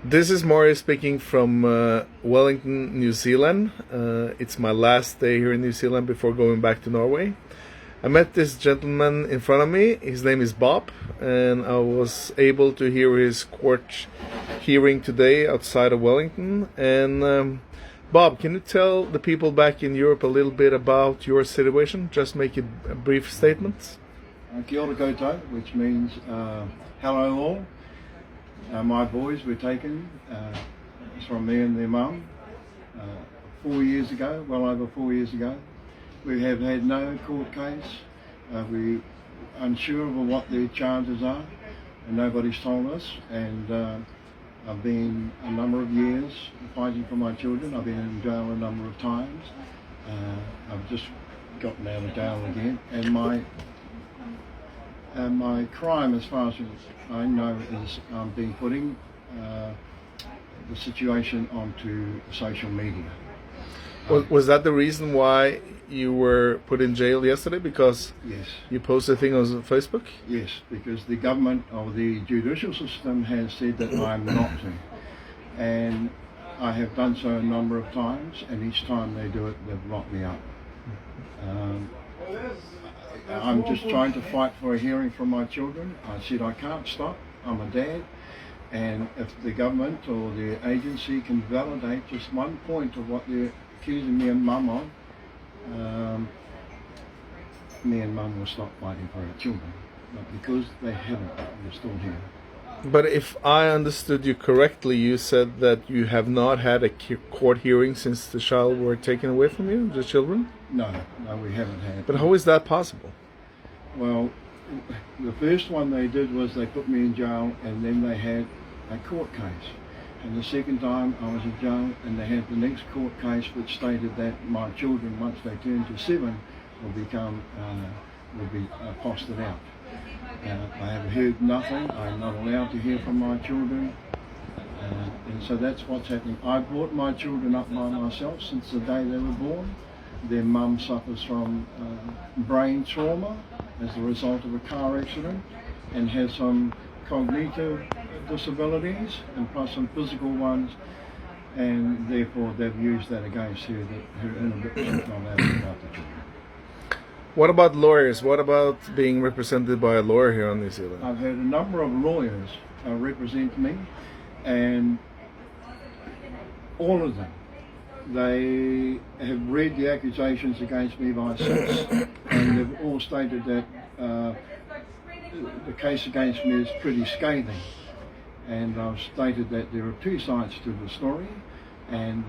This is Maury speaking from Wellington, New Zealand. It's my last day here in New Zealand before going back to Norway. I met this gentleman in front of me. His name is Bob, and I was able to hear his court hearing today outside of Wellington. And Bob, can you tell the people back in Europe a little bit about your situation? Just make a brief statement. Kia ora koutou, which means hello all. My boys were taken from me and their mum 4 years ago, well over 4 years ago. We have had no court case. We're unsure of what their charges are, and nobody's told us. And I've been a number of years fighting for my children. I've been in jail a number of times. I've just gotten out of jail again, and my crime, as far as I know, is been putting the situation onto social media. Was that the reason why you were put in jail yesterday? Because yes, you posted a thing on Facebook? Yes, because the government or the judicial system has said that I'm not to. And I have done so a number of times, and each time they do it, they've locked me up. I'm just trying to fight for a hearing from my children. I said I can't stop. I'm a dad, and if the government or the agency can validate just one point of what they're accusing me and mum of, me and mum will stop fighting for our children. But because they haven't, we're still here. But if I understood you correctly, you said that you have not had a court hearing since the child were taken away from you, the children? No, we haven't had. But how is that possible? Well, the first one they did was they put me in jail, and then they had a court case. And the second time I was in jail, and they had the next court case which stated that my children, once they turn to 7, will be fostered out. I have heard nothing. I'm not allowed to hear from my children, and so that's what's happening. I brought my children up by myself since the day they were born. Their mum suffers from brain trauma as a result of a car accident, and has some cognitive disabilities and plus some physical ones, and therefore they've used that against her, that her inhibition is not allowed to look after children. What about lawyers? What about being represented by a lawyer here in New Zealand? I've had a number of lawyers represent me, and all of them, they have read the accusations against me by since, and they've all stated that the case against me is pretty scathing. And I've stated that there are two sides to the story, and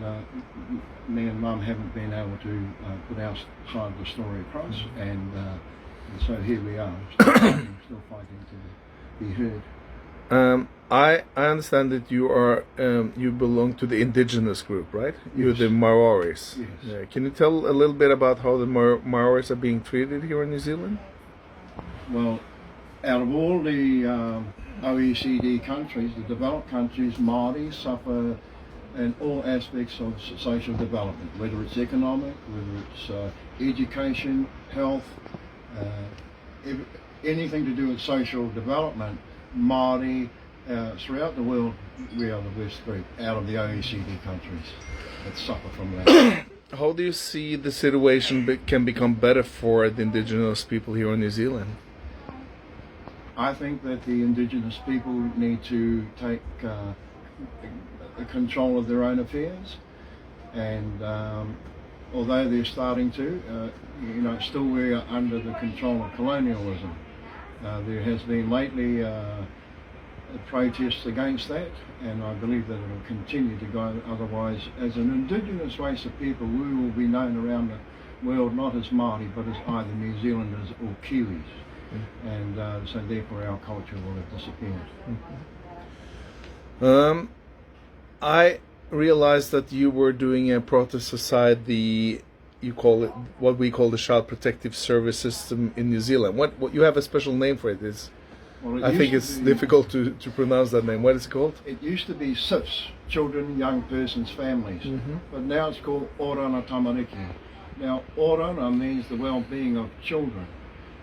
me and Mum haven't been able to put our side of the story across, and so here we are, still fighting to be heard. I understand that you are you belong to the indigenous group, right? You're Yes. the Maoris. Yes. Can you tell a little bit about how the Maoris are being treated here in New Zealand? Well, out of all the OECD countries, the developed countries, Māori suffer in all aspects of social development, whether it's economic, whether it's education, health, anything to do with social development. Māori, throughout the world, we are the worst group out of the OECD countries that suffer from that. How do you see the situation can become better for the indigenous people here in New Zealand? I think that the indigenous people need to take control of their own affairs, and although they're starting to, still we are under the control of colonialism. There has been lately protests against that, and I believe that it will continue to go. Otherwise, as an indigenous race of people, we will be known around the world not as Māori, but as either New Zealanders or Kiwis. And so therefore our culture will have disappeared. I realized that you were doing a protest aside the, you call it, what we call the Child Protective Service System in New Zealand. What you have a special name for it? I think it's difficult to pronounce that name. What is it called? It used to be CYFS, Children, Young Persons, Families, but now it's called Orana Tamariki. Now Orana means the well-being of children,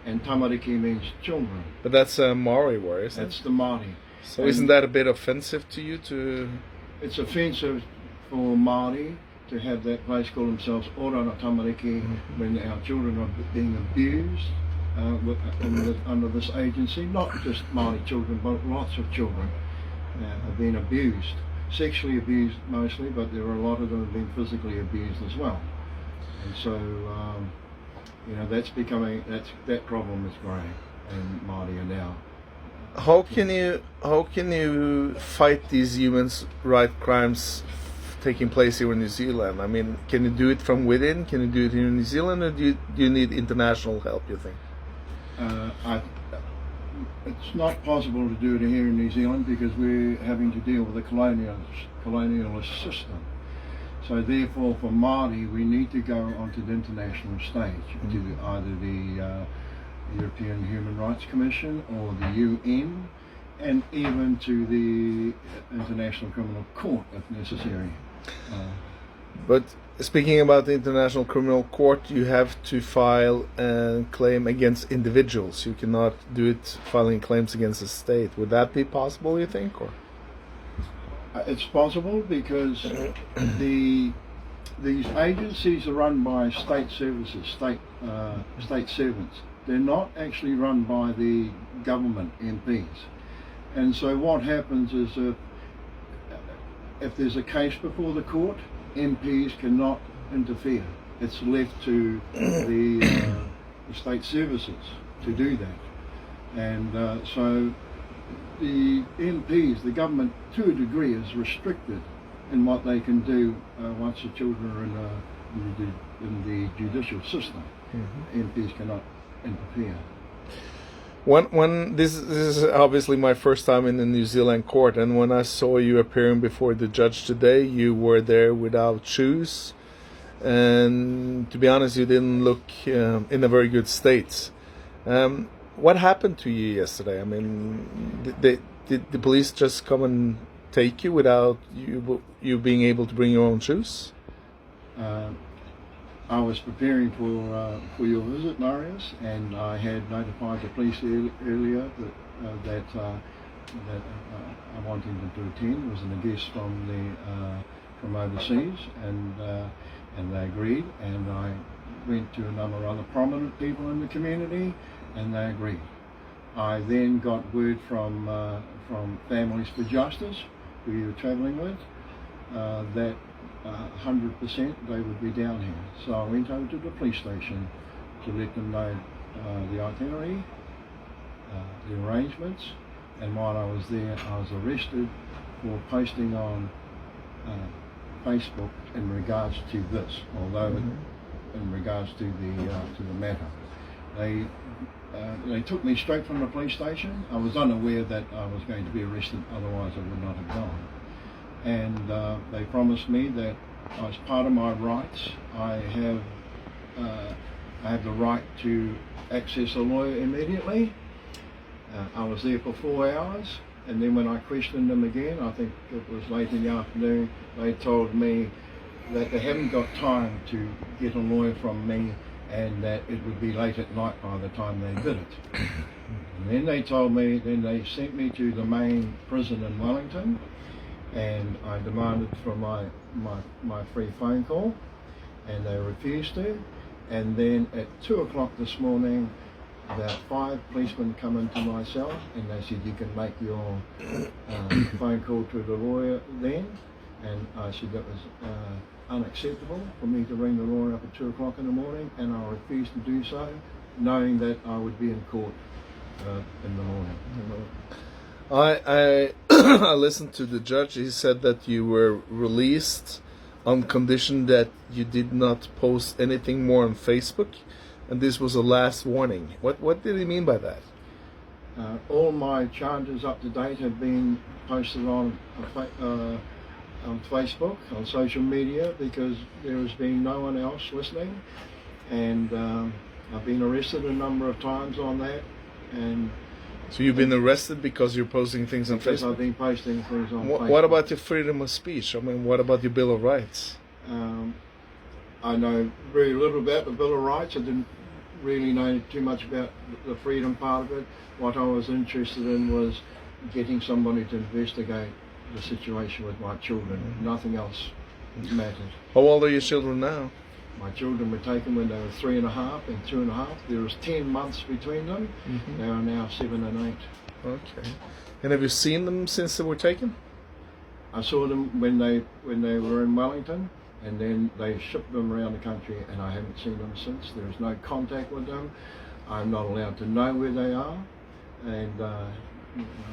and Tamariki means children. But that's a Maori word, isn't it? That's the Māori. So isn't that a bit offensive to you? It's offensive for Māori to have that place call themselves Orana Tamariki when our children are being abused under this agency. Not just Māori children, but lots of children have been abused. Sexually abused mostly, but there are a lot of them have been physically abused as well. And so, that problem is growing in Māori now. How can you fight these human rights crimes taking place here in New Zealand? I mean, can you do it from within? Can you do it here in New Zealand, or do you need international help, you think? It's not possible to do it here in New Zealand because we're having to deal with a colonialist system. So therefore, for Māori, we need to go onto the international stage, to either the European Human Rights Commission or the UN, and even to the International Criminal Court if necessary. But speaking about the International Criminal Court, you have to file a claim against individuals. You cannot do it filing claims against the state. Would that be possible, you think? Or it's possible because these agencies are run by state services, state servants. They're not actually run by the government MPs. And so what happens is if there's a case before the court, MPs cannot interfere. It's left to the state services to do that. And so the MPs, the government to a degree is restricted in what they can do once the children are in the judicial system. MPs cannot interfere. When this is obviously my first time in the New Zealand court, and when I saw you appearing before the judge today, you were there without shoes, and to be honest, you didn't look in a very good state. What happened to you yesterday? I mean, did the police just come and take you without you being able to bring your own shoes? I was preparing for your visit, Marius, and I had notified the police earlier that I wanted them to attend. It was a guest from overseas, and they agreed. And I went to a number of other prominent people in the community, and they agreed. I then got word from Families for Justice, who you were travelling with, that 100% they would be down here. So I went over to the police station to let them know the itinerary, the arrangements, and while I was there I was arrested for posting on Facebook in regards to this, although in regards to the matter. They took me straight from the police station. I was unaware that I was going to be arrested, otherwise I would not have gone. And they promised me that as part of my rights, I have the right to access a lawyer immediately. I was there for 4 hours, and then when I questioned them again, I think it was late in the afternoon, they told me that they haven't got time to get a lawyer from me, and that it would be late at night by the time they did it. And then they told me, then they sent me to the main prison in Wellington, and I demanded for my free phone call, and they refused to. And then at 2 o'clock this morning, about 5 policemen come into my cell, and they said, you can make your phone call to the lawyer then. And I said that was unacceptable for me to ring the lawyer up at 2 o'clock in the morning, and I refused to do so, knowing that I would be in court in the morning. I listened to the judge. He said that you were released on condition that you did not post anything more on Facebook, and this was a last warning. What did he mean by that? All my charges up to date have been posted on Facebook, on social media, because there has been no one else listening, and I've been arrested a number of times on that. And so you've been arrested because you're posting things on Facebook? I've been posting things on Facebook. What about your freedom of speech? I mean, what about your Bill of Rights? I know very little about the Bill of Rights. I didn't really know too much about the freedom part of it. What I was interested in was getting somebody to investigate the situation with my children. Nothing else matters. How old are your children now? My children were taken when they were 3.5 and 2.5. There was 10 months between them. They are now 7 and 8. Okay. And have you seen them since they were taken? I saw them when they were in Wellington, and then they shipped them around the country, and I haven't seen them since. There is no contact with them. I'm not allowed to know where they are, and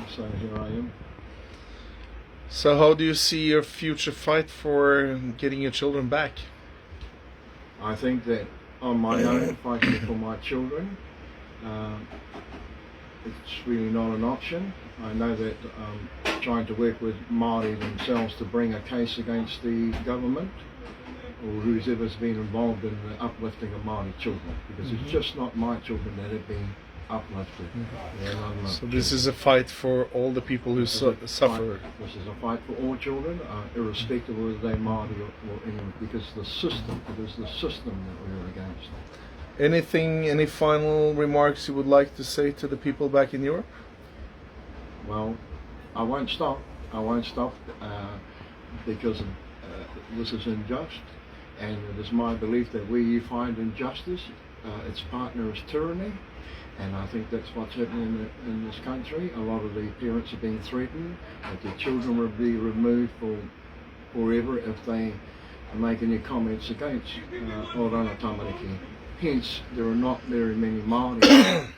so here I am. So how do you see your future fight for getting your children back? I think that on my own, fighting for my children, it's really not an option. I know that trying to work with Māori themselves to bring a case against the government or whoever's been involved in the uplifting of Māori children, because it's just not my children that have been uplifted. So this is a fight for all the people who suffer. This is a fight for all children, irrespective of whether they're Māori or Inuit, because it is the system that we're against. Any final remarks you would like to say to the people back in Europe? Well, I won't stop. Because this is unjust, and it is my belief that where you find injustice, its partner is tyranny, and I think that's what's happening in this country. A lot of the parents are being threatened that their children will be removed forever if they make any comments against Orana Tamariki. Hence, there are not very many Māori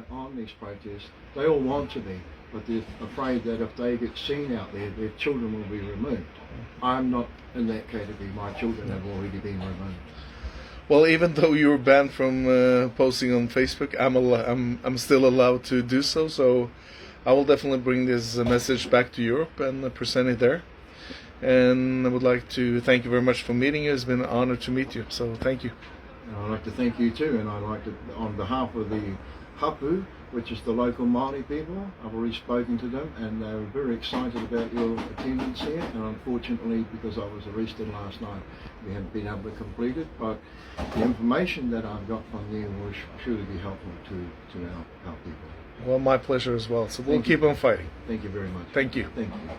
on these protests. They all want to be, but they're afraid that if they get seen out there, their children will be removed. I'm not in that category. My children have already been removed. Well, even though you were banned from posting on Facebook, I'm still allowed to do so. So I will definitely bring this message back to Europe and present it there. And I would like to thank you very much for meeting you. It's been an honor to meet you. So thank you. And I'd like to thank you too, and I'd like to, on behalf of the Hapu, which is the local Māori people, I've already spoken to them, and they were very excited about your attendance here, and unfortunately, because I was arrested last night, we haven't been able to complete it, but the information that I've got from you will surely be helpful to our people. Well, my pleasure as well. So we'll keep on fighting. Thank you very much. Thank you. Thank you.